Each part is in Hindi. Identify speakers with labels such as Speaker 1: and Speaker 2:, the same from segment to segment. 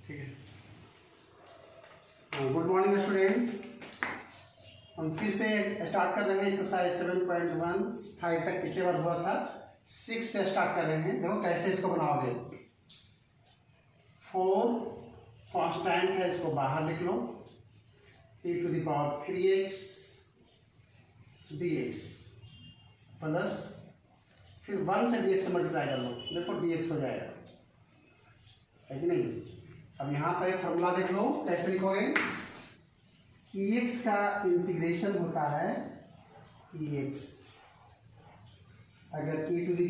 Speaker 1: ठीक है। गुड मॉर्निंग स्टूडेंट, हम फिर से स्टार्ट कर रहे हैं एक्सरसाइज 7.1। 5 तक पिछले बार हुआ था, 6 से स्टार्ट कर रहे हैं। देखो कैसे इसको बनाओगे। 4 कांस्टेंट है, इसको बाहर लिख लो, e⁻3x dx प्लस फिर 1 से dx से मल्टीप्लाई कर लो, देखो dx हो जाएगा, है कि नहीं। अब यहाँ पर एक फॉर्मूला देख लो, कैसे लिखोगे। ex का इंटीग्रेशन होता है ex, अगर e⁻ax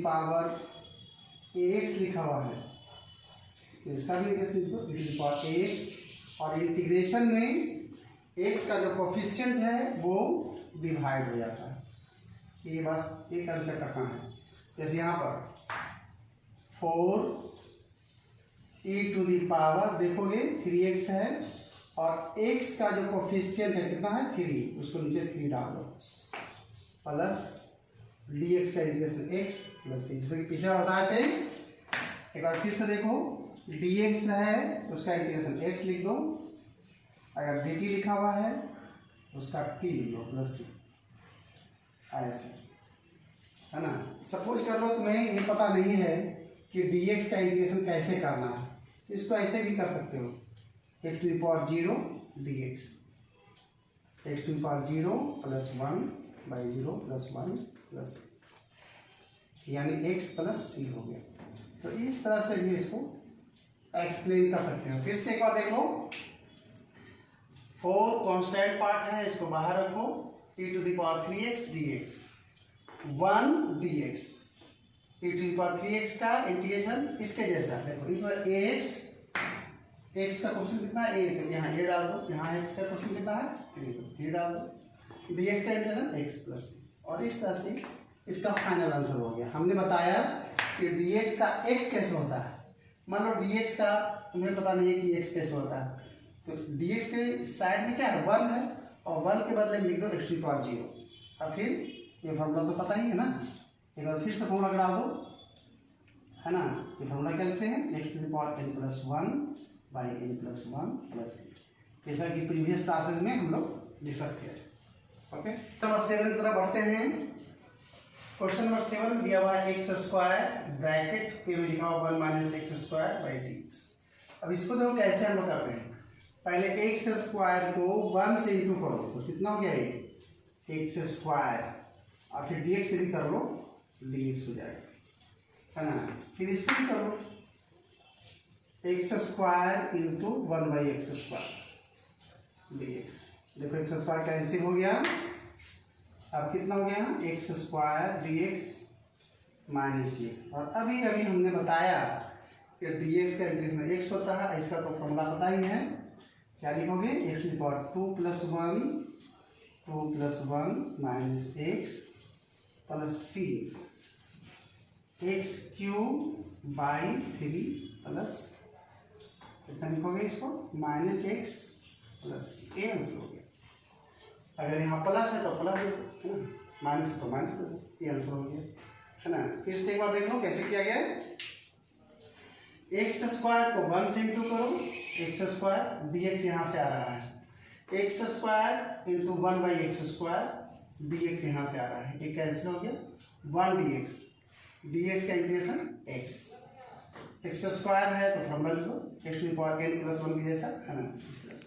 Speaker 1: लिखा हुआ है तो इसका भी इंटीग्रेशन लिख दो e⁻ax, और इंटीग्रेशन में x का जो कोफिशिएंट है वो डिवाइड हो जाता है। ये बस एक कंसेप्ट रखना है। जैसे यहाँ पर 4 e⁻ देखोगे 3x है, और x का जो कोफिशिएंट है कितना है 3, उसको नीचे 3 डाल दो, प्लस dx का इंटीग्रेशन x प्लस जैसे कि पिछले बार बताए थे। एक बार फिर से देखो, dx है उसका इंटीग्रेशन x लिख दो, अगर dt लिखा हुआ है उसका t लिख दो प्लस c, ऐसे है ना। सपोज कर लो तुम्हें ये पता नहीं है कि dx का इंटीग्रेशन कैसे करना है, इसको ऐसे भी कर सकते हो, x⁻0 dx, x⁻0 plus 1/0 plus 1 plus यानी x प्लस c हो गया। तो इस तरह से भी इसको एक्सप्लेन कर सकते हो। फिर से एक बार देख लो, 4 कांस्टेंट पार्ट है, इसको बाहर रखो, e⁻3x dx 1 dx, e⁻3x का इंटीग्रेशन इसके जैसा, देखो e⁻ax, x का क्वेश्चन कितना है a, तो यहाँ a डाल दो, यहाँ x का क्वेश्चन कितना है 3 डाल दो, dx का इंटीग्रेशन x प्लस c, और इस तरह से इसका फाइनल आंसर हो गया। हमने बताया कि dx का x कैसे होता है। मान लो dx का तुम्हें पता नहीं है कि x कैसे होता है, तो dx के साइड में क्या है 1 है, और 1 के बदले में लिख दो x⁻0, और फिर ये फॉर्मूला तो पता ही है ना, एक बार फिर से फॉर्मूला लगा दो, है ना। ये फॉर्मूला क्या लिखते हैं, x⁻n+1/n+1 प्लस, जैसा कि प्रीवियस क्लासेस में हम लोग डिस्कस किया। ओके, नंबर 7 की तरफ बढ़ते हैं। क्वेश्चन नंबर 7 दिया हुआ है x² ब्रैकेट में लिखा हुआ 1 - x²/dx। अब इसको देखो कैसे हम लोग करते हैं। पहले x² को 1 से इंटू करो तो कितना हो गया ये x², और फिर dx से भी कर लो, dx हो जाएगा, है ना। फिर इसको भी करो, x² इंटू 1/x² dx, देखो x² कैंसिल हो गया। अब कितना हो गया x² dx माइनस dx, और अभी हमने बताया कि dx का इंटीग्रेशन x होता है, इसका तो फॉर्मूला पता ही है, क्या लिखोगे x⁻2+1 minus x plus c x³/3 plus कितना लिखोगे इसको -x प्लस a आंसर हो गया। अगर यहाँ प्लस है तो प्लस दे दो, माइनस है तो माइनस दे दो, ये आंसर हो गया, है ना। फिर से एक बार देख लो कैसे किया गया। x² को 1 से इंटू करो, x² dx यहाँ से आ रहा है, x² इंटू 1/x² dx यहाँ से आ रहा है, ये कैंसिल हो गया, 1 dx, dx का इंटीग्रेशन x है तो फॉर्मूला लिख दो x⁻n+1 के जैसा, है ना, इस तरह से।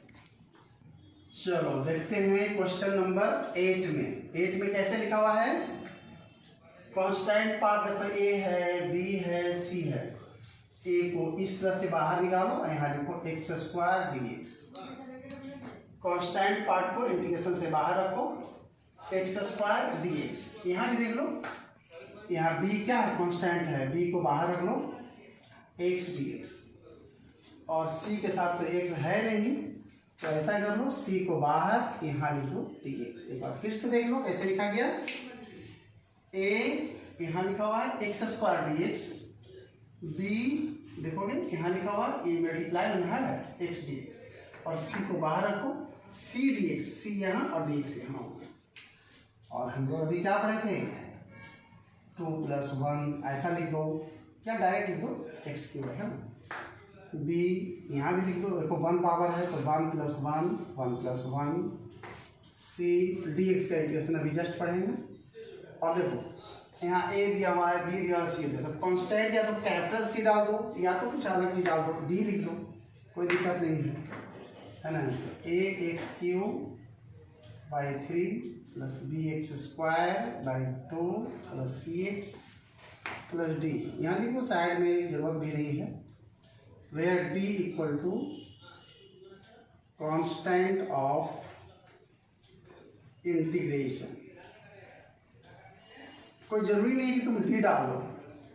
Speaker 1: चलो देखते हैं क्वेश्चन नंबर 8 में। 8 में कैसे लिखा हुआ है, कांस्टेंट पार्ट देखो a है, b है, c है, a को इस तरह से बाहर निकालो, यहाँ लिखो x² dx, कांस्टेंट पार्ट को इंटीग्रेशन से बाहर रखो, x² dx। यहाँ भी देख लो, यहाँ b क्या है, कांस्टेंट है, b को बाहर रख लो, x dx, और c के साथ तो x है नहीं, तो ऐसा कर लो, c को बाहर, यहाँ लिख लो dx। एक बार फिर से देख लो कैसे लिखा गया, a यहाँ लिखा हुआ है x² dx, b देखोगे यहाँ लिखा हुआ ये मल्टीप्लाई में है x dx, और c को बाहर रखो, c dx, c यहाँ और dx यहाँ हो गया। और हम लोग अभी क्या पढ़े थे, 2+1 ऐसा लिख दो, या डायरेक्ट लिख दो x³ है ना, बी यहाँ भी लिख दो, देखो 1 पावर है तो 1 + 1 1 + 1 सी डी एक्स का इंटीग्रेशन अभी जस्ट पढ़ेंगे। और देखो यहाँ ए दिया हुआ है, बी दिया हुआ है, सी दिया, तो कॉन्स्टेंट या तो कैपिटल सी डाल दो या तो कुछ अलग चीज डाल दो, डी लिख दो, कोई दिक्कत नहीं है ना। A x cube by 3 plus b x square by 2 plus c x plus d, यहाँ देखो साइड में जरूरत भी नहीं है, where d equal to constant of integration. कोई जरूरी नहीं कि तुम डी डाल दो,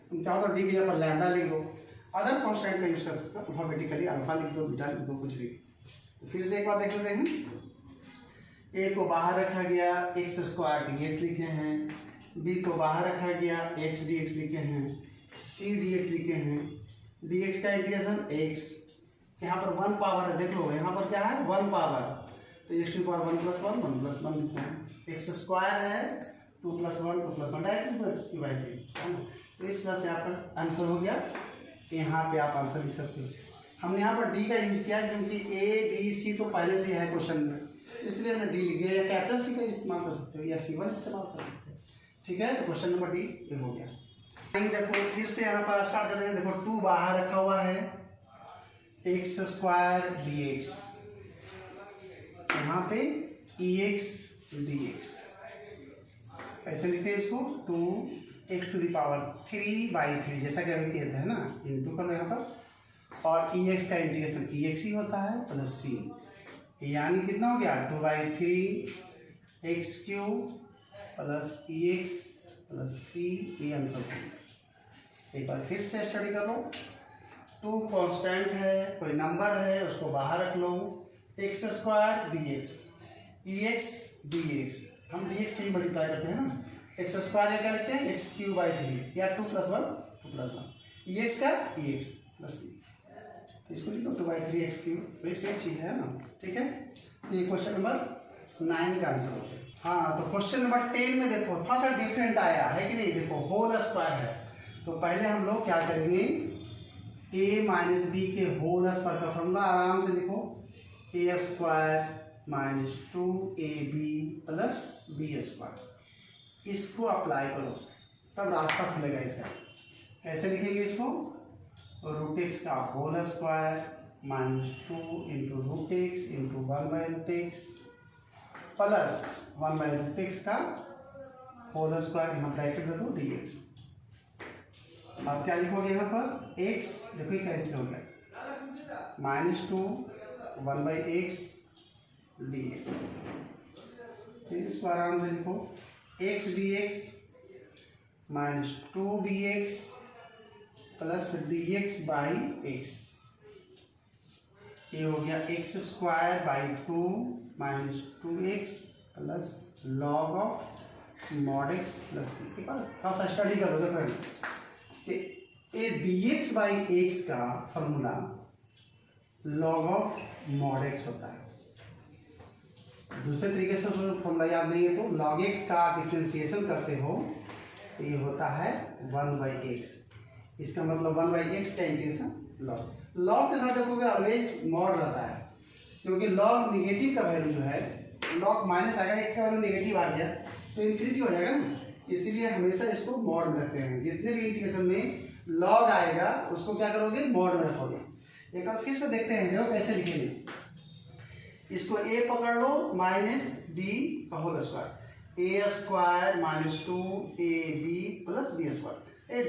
Speaker 1: तुम चाहो तो डी की जगह पर लैम्डा लिख दो, अदर कांस्टेंट का यूज कर सकते हो, अल्फाबेटिकली अल्फा लिख दो, बीटा लिख दो, कुछ भी। तो फिर से एक बार देख लेते हैं, ए को बाहर रखा गया एक्स स्क्वायर डी एक्स लिखे हैं, बी को बाहर रखा गया एक्स डी एक्स लिखे हैं, सी डी एक्स लिखे हैं, डी एक्स का इंटीग्रेशन एक्स, यहाँ पर 1 पावर है, देख लो यहाँ पर क्या है 1 पावर, तो एक्स टू पावर 1 + 1 1 + 1 लिखते हैं, एक्स स्क्वायर है 2 + 1 2 + 1 डायरेक्टली डिवाइड है ना। तो इस तरह से आपका आंसर हो गया, यहाँ पे आप आंसर लिख सकते हो। हमने यहाँ पर डी का यूज किया क्योंकि ए बी सी तो पहले से है क्वेश्चन में, इसलिए हमने डी लिख दिया, या कैपिटल सी का इस्तेमाल कर सकते हो या C1 इस्तेमाल कर सकते हो, ठीक है। तो क्वेश्चन नंबर डी ये हो गया। देखो फिर से यहाँ पर स्टार्ट कर रहे हैं, देखो 2 बाहर रखा हुआ है एक्स स्क्वायर डी एक्स, यहाँ पे ई एक्स डी एक्स, ऐसे लिखते हैं इसको 2x⁻³ जैसा कि अभी कहते हैं ना, इंटू कर लो यहाँ पर, और ई एक्स का इंटीग्रेशन ई एक्स ही होता है प्लस सी, यानी कितना हो गया 2/3 x³ प्लस ई एक्स प्लस सी, ये आंसर हो। एक बार फिर से स्टडी कर लो, 2 कांस्टेंट है, कोई नंबर है उसको बाहर रख लो, एक्स स्क्वायर डी एक्स, ई एक्स डी एक्स, हम डी एक्स से ही मल्टीप्लाई करते हैं ना, एक्स स्क्वायर क्या लिखते हैं x³ या 2 + 1 2 + 1, ई एक्स का ई एक्स प्लस सी, तो इसको लिख लो 2/3 x³, वही सेम चीज़ है ना, ठीक है। ये क्वेश्चन नंबर 9 का आंसर हो गया। हाँ, तो क्वेश्चन नंबर 10 में देखो थोड़ा सा डिफरेंट आया है कि नहीं, देखो होल स्क्वायर है, तो पहले हम लोग क्या करेंगे, a - b के होल स्क्वायर का फॉर्मूला आराम से लिखो, a² - 2ab + b², इसको अप्लाई करो तब रास्ता खुलेगा इसका। कैसे लिखेंगे इसको, √x का whole square -2 × √x × 1/√x plus 1/√x का होल स्क्वायर, यहाँ ब्रैकेट दे दो dx। अब क्या लिखोगे यहाँ पर x, देखो ये कैसे हो गया -2 1/x dx, फिर इसको आराम से लिखो x dx -2 dx plus dx/x, ये हो गया x² 2 - 2x plus log of mod x plus c. थोड़ा सा स्टडी करो, देखो ये dx/x का formula log of mod x होता है, दूसरे तरीके से फॉर्मूला याद नहीं है तो log x का डिफ्रेंसिएशन करते हो तो ये होता है 1/x, इसका मतलब 1/x का इंटीग्रेशन log के साथ देखोगे ऑलवेज मॉड रहता है, क्योंकि log निगेटिव का वैल्यू जो है, log माइनस आएगा, x का वैल्यू निगेटिव आ गया तो इन्फिनिटी हो जाएगा ना, इसीलिए हमेशा इसको मॉड में रखते हैं, जितने भी इंटीग्रेशन में log आएगा उसको क्या करोगे मॉड में रखोगे। एक बार फिर से देखते हैं, देखो कैसे लिखेंगे, इसको a पकड़ लो -b का whole square, a² - 2ab + b²,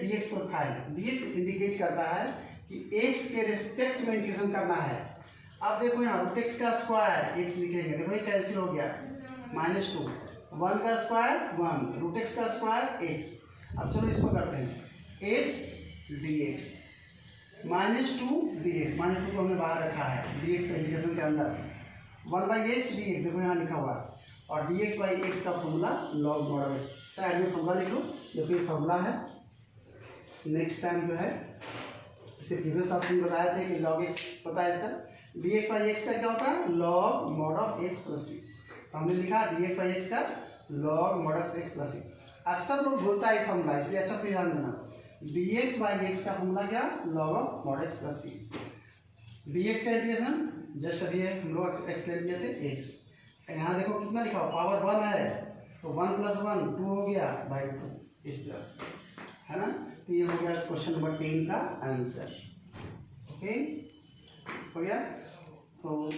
Speaker 1: dx को था, dx इंडिकेट करता है कि x के रेस्पेक्ट में इंटीग्रेशन करना है। अब देखो यहाँ √x का स्क्वायर x लिखेंगे, देखो ये कैंसिल हो गया -2, 1 का स्क्वायर 1, √x का स्क्वायर x। अब चलो इसको करते हैं x dx -2 dx, -2 को हमने बाहर रखा है dx के इंटीग्रेशन के अंदर, 1/x dx देखो यहाँ लिखा हुआ है, और dx/x का formula log mod x, side में फॉर्मूला लिखो, जो कि फॉर्मूला है। नेक्स्ट टाइम जो है इसके प्रीवियस क्लास में बताया था कि log x होता है इसका, dx/x का क्या होता है log mod of x + c, तो हमने लिखा dx/x का log mod of x + c। अक्सर लोग भूलता है फॉर्मूला, इसलिए अच्छा से ध्यान देना, dx/x का फॉर्मूला क्या log of mod x + c। dx का इंटीग्रेशन जस्ट अभी हम लोग एक्सप्लेन किए थे x। यहाँ देखो कितना लिखा हुआ, पावर 1 है तो 1 + 1 2 हो गया बाई 2, इस तरह से, है ना। तो ये हो गया क्वेश्चन नंबर 10 का आंसर। ओके, हो गया। तो